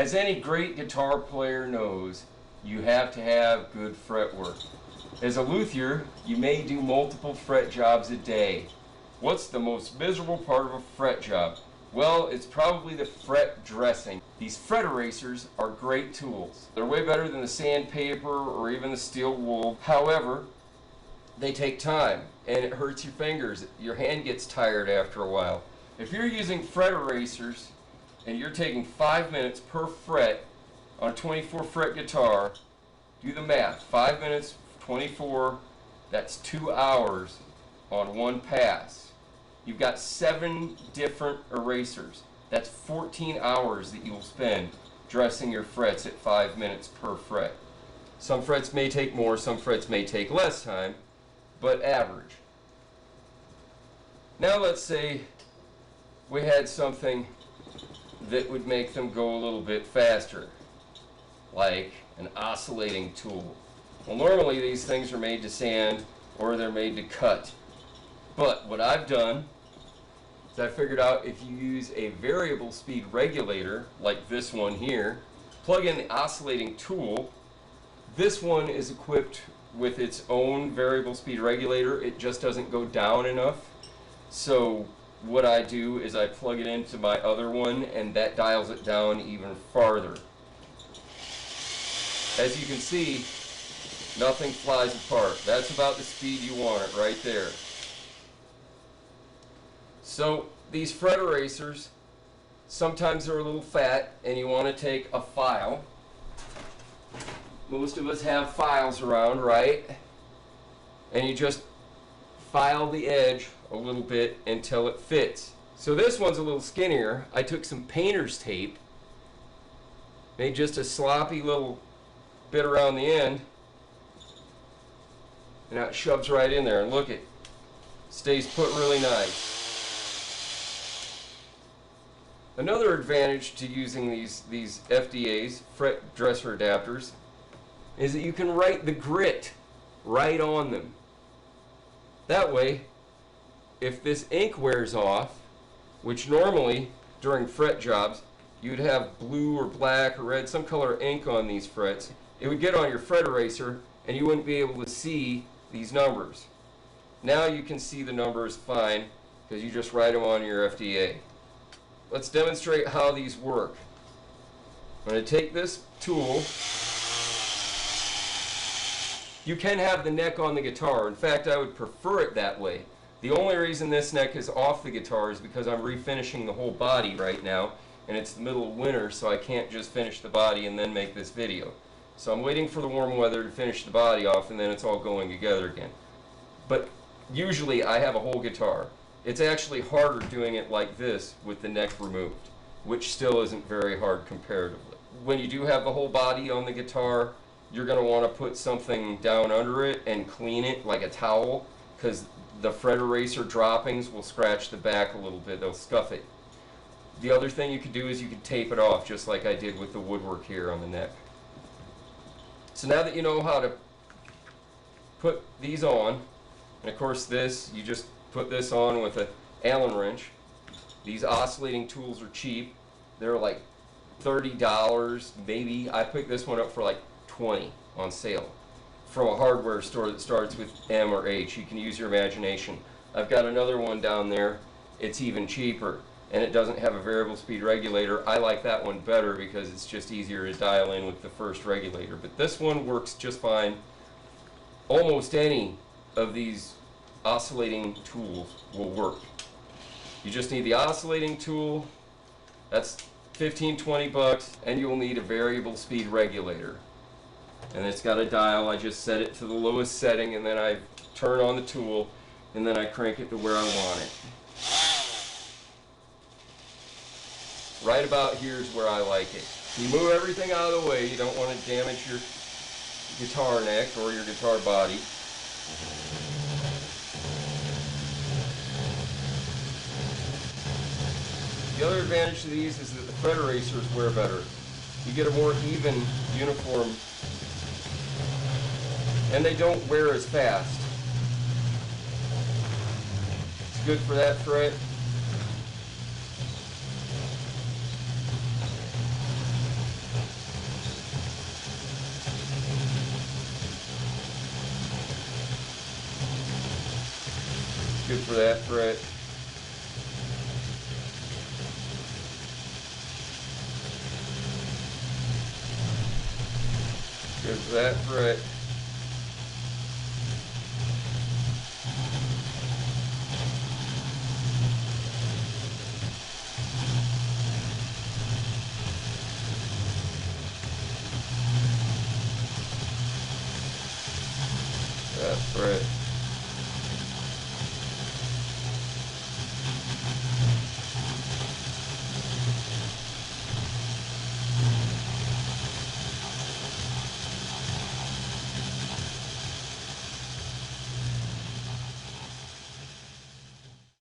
As any great guitar player knows, you have to have good fretwork. As a luthier, you may do multiple fret jobs a day. What's the most miserable part of a fret job? Well, it's probably the fret dressing. These fret erasers are great tools. They're way better than the sandpaper or even the steel wool. However, they take time and it hurts your fingers. Your hand gets tired after a while. If you're using fret erasers and you're taking 5 minutes per fret on a 24 fret guitar, do the math. 5 minutes, 24, that's 2 hours on one pass. You've got 7 different erasers. That's 14 hours that you will spend dressing your frets at 5 minutes per fret. Some frets may take more, some frets may take less time, but average. Now let's say we had something that would make them go a little bit faster, like an oscillating tool. Well, normally these things are made to sand or they're made to cut. But what I've done is I figured out if you use a variable speed regulator, like this one here, plug in the oscillating tool. This one is equipped with its own variable speed regulator. It just doesn't go down enough. So what I do is I plug it into my other one and that dials it down even farther. As you can see, nothing flies apart. That's about the speed you want it right there. So these fret erasers, sometimes they're a little fat and you want to take a file. Most of us have files around, right? And you just file the edge a little bit until it fits. So this one's a little skinnier. I took some painter's tape, made just a sloppy little bit around the end, and now it shoves right in there, and look, it stays put really nice. Another advantage to using these FDAs, fret dresser adapters, is that you can write the grit right on them. That way, if this ink wears off, which normally during fret jobs you'd have blue or black or red, some color ink on these frets, it would get on your fret eraser and you wouldn't be able to see these numbers. Now you can see the numbers fine because you just write them on your FDA. Let's demonstrate how these work. I'm going to take this tool. You can have the neck on the guitar. In fact, I would prefer it that way. The only reason this neck is off the guitar is because I'm refinishing the whole body right now, and it's the middle of winter, so I can't just finish the body and then make this video. So I'm waiting for the warm weather to finish the body off, and then it's all going together again. But usually I have a whole guitar. It's actually harder doing it like this with the neck removed, which still isn't very hard comparatively. When you do have the whole body on the guitar, you're going to want to put something down under it and clean it like a towel, because the fret eraser droppings will scratch the back a little bit. They'll scuff it. The other thing you could do is you could tape it off, just like I did with the woodwork here on the neck. So now that you know how to put these on, and of course this, you just put this on with an Allen wrench. These oscillating tools are cheap. They're like $30 maybe. I picked this one up for like $20 on sale from a hardware store that starts with M or H. You can use your imagination. I've got another one down there. It's even cheaper and it doesn't have a variable speed regulator. I like that one better because it's just easier to dial in with the first regulator. But this one works just fine. Almost any of these oscillating tools will work. You just need the oscillating tool. That's 15-20 bucks, and you'll need a variable speed regulator. And it's got a dial. I just set it to the lowest setting, and then I turn on the tool, and then I crank it to where I want it. Right about here is where I like it. You move everything out of the way. You don't want to damage your guitar neck or your guitar body. The other advantage to these is that the fret erasers wear better. You get a more even, uniform, and they don't wear as fast. It's good for that fret. good for that fret. Good for that fret. That fret.